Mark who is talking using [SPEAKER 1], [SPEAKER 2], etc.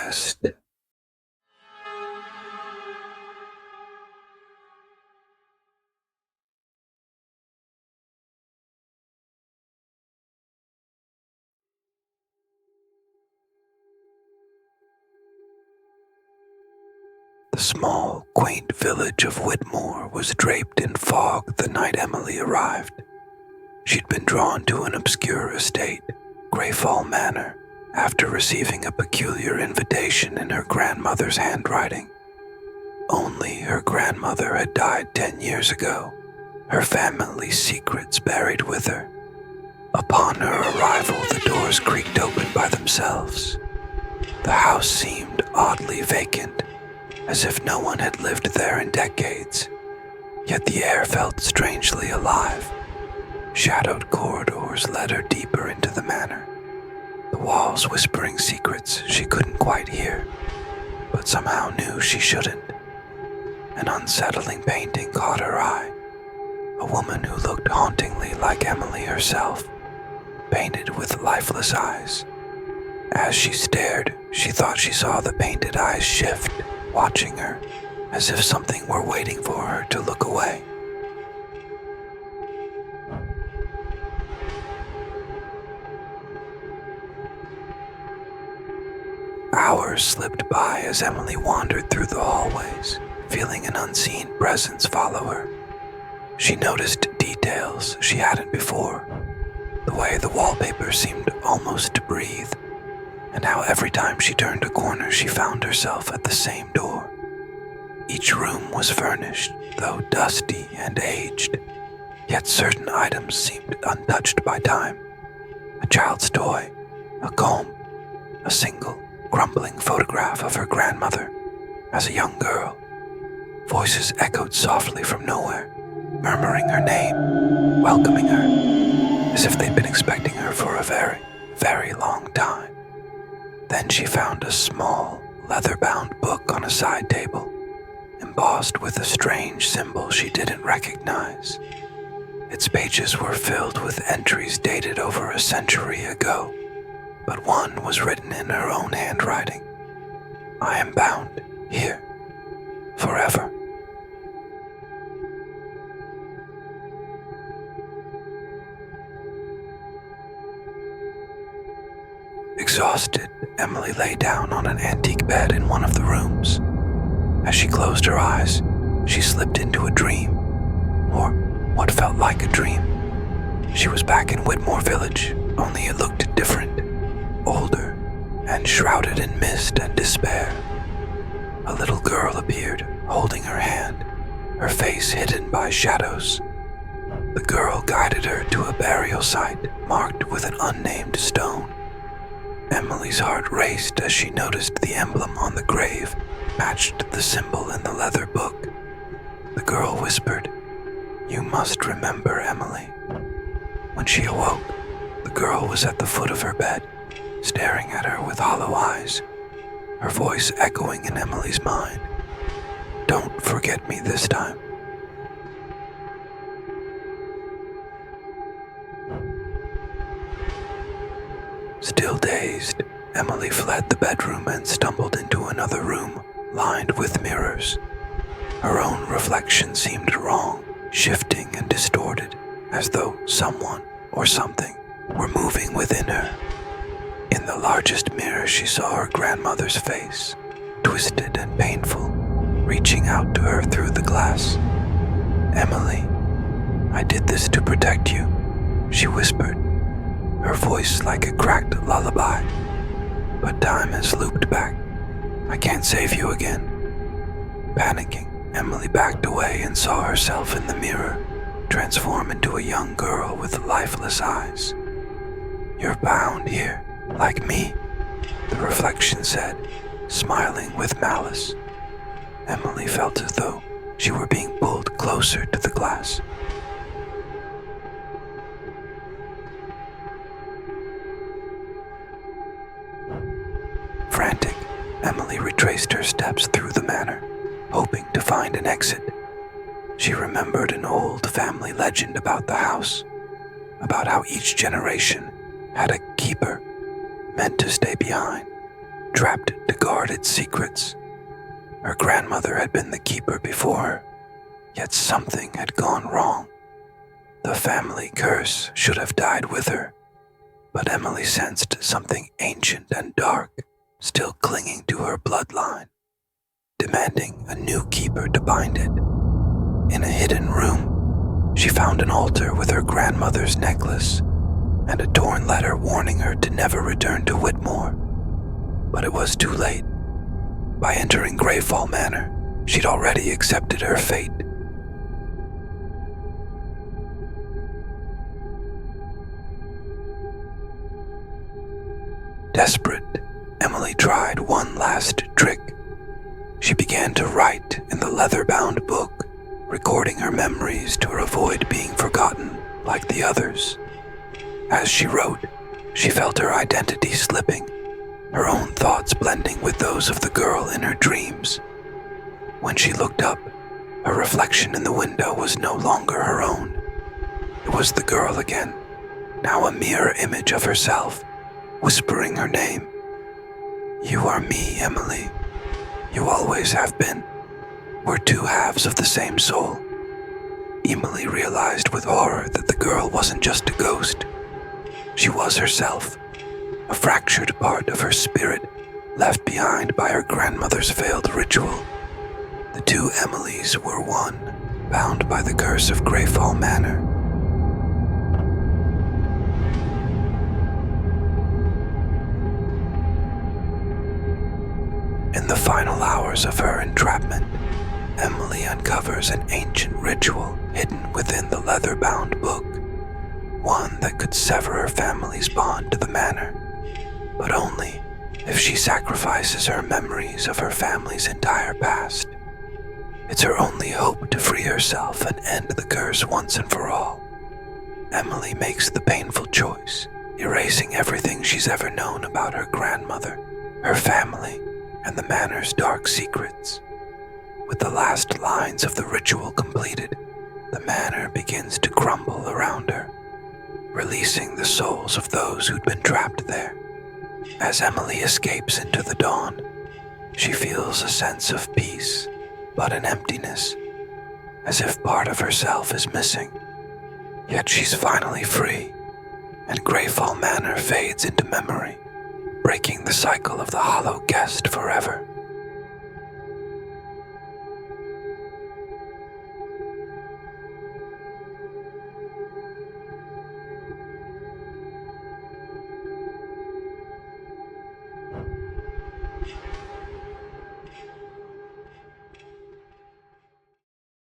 [SPEAKER 1] rest. The small, quaint village of Whitmore was draped in fog the night Emily arrived. She'd been drawn to an obscure estate, Greyfall Manor, after receiving a peculiar invitation in her grandmother's handwriting. Only her grandmother had died 10 years ago, her family's secrets buried with her. Upon her arrival, the doors creaked open by themselves. The house seemed oddly vacant, as if no one had lived there in decades, yet the air felt strangely alive. Shadowed corridors led her deeper into the manor, the walls whispering secrets she couldn't quite hear, but somehow knew she shouldn't. An unsettling painting caught her eye, a woman who looked hauntingly like Emily herself, painted with lifeless eyes. As she stared, she thought she saw the painted eyes shift, watching her, as if something were waiting for her to look away. Hours slipped by as Emily wandered through the hallways, feeling an unseen presence follow her. She noticed details she hadn't before, the way the wallpaper seemed almost to breathe, and how every time she turned a corner she found herself at the same door. Each room was furnished, though dusty and aged, yet certain items seemed untouched by time. A child's toy, a comb, a single, crumbling photograph of her grandmother as a young girl. Voices echoed softly from nowhere, murmuring her name, welcoming her, as if they'd been expecting her for a very, very long time. Then she found a small, leather-bound book on a side table, embossed with a strange symbol she didn't recognize. Its pages were filled with entries dated over a century ago, but one was written in her own handwriting. "I am bound here, forever." Exhausted, Emily lay down on an antique bed in one of the rooms. As she closed her eyes, she slipped into a dream, or what felt like a dream. She was back in Whitmore Village, only it looked different, older, and shrouded in mist and despair. A little girl appeared, holding her hand, her face hidden by shadows. The girl guided her to a burial site marked with an unnamed stone. Emily's heart raced as she noticed the emblem on the grave matched the symbol in the leather book. The girl whispered, "You must remember, Emily." When she awoke, the girl was at the foot of her bed, staring at her with hollow eyes, her voice echoing in Emily's mind. "Don't forget me this time." Still dazed, Emily fled the bedroom and stumbled into another room lined with mirrors. Her own reflection seemed wrong, shifting and distorted, as though someone or something were moving within her. In the largest mirror, she saw her grandmother's face, twisted and painful, reaching out to her through the glass. "Emily, I did this to protect you," she whispered, her voice like a cracked lullaby. "But time has looped back. I can't save you again." Panicking, Emily backed away and saw herself in the mirror, transform into a young girl with lifeless eyes. "You're bound here, like me," the reflection said, smiling with malice. Emily felt as though she were being pulled closer to the glass. Frantic, Emily retraced her steps through the manor, hoping to find an exit. She remembered an old family legend about the house, about how each generation had a keeper meant to stay behind, trapped to guard its secrets. Her grandmother had been the keeper before her, yet something had gone wrong. The family curse should have died with her, but Emily sensed something ancient and dark still clinging to her bloodline, demanding a new keeper to bind it. In a hidden room, she found an altar with her grandmother's necklace and a torn letter warning her to never return to Whitmore. But it was too late. By entering Greyfall Manor, she'd already accepted her fate. Desperate, Emily tried one last trick. She began to write in the leather-bound book, recording her memories to avoid being forgotten like the others. As she wrote, she felt her identity slipping, her own thoughts blending with those of the girl in her dreams. When she looked up, her reflection in the window was no longer her own. It was the girl again, now a mirror image of herself, whispering her name. "You are me, Emily. You always have been. We're two halves of the same soul." Emily realized with horror that the girl wasn't just a ghost. She was herself, a fractured part of her spirit left behind by her grandmother's failed ritual. The two Emilys were one, bound by the curse of Greyfall Manor. In the final hours of her entrapment, Emily uncovers an ancient ritual hidden within the leather-bound book, one that could sever her family's bond to the manor, but only if she sacrifices her memories of her family's entire past. It's her only hope to free herself and end the curse once and for all. Emily makes the painful choice, erasing everything she's ever known about her grandmother, her family, and the manor's dark secrets. With the last lines of the ritual completed, the manor begins to crumble around her, releasing the souls of those who'd been trapped there. As Emily escapes into the dawn, she feels a sense of peace, but an emptiness, as if part of herself is missing. Yet she's finally free, and Greyfall Manor fades into memory, breaking the cycle of the hollow guest forever.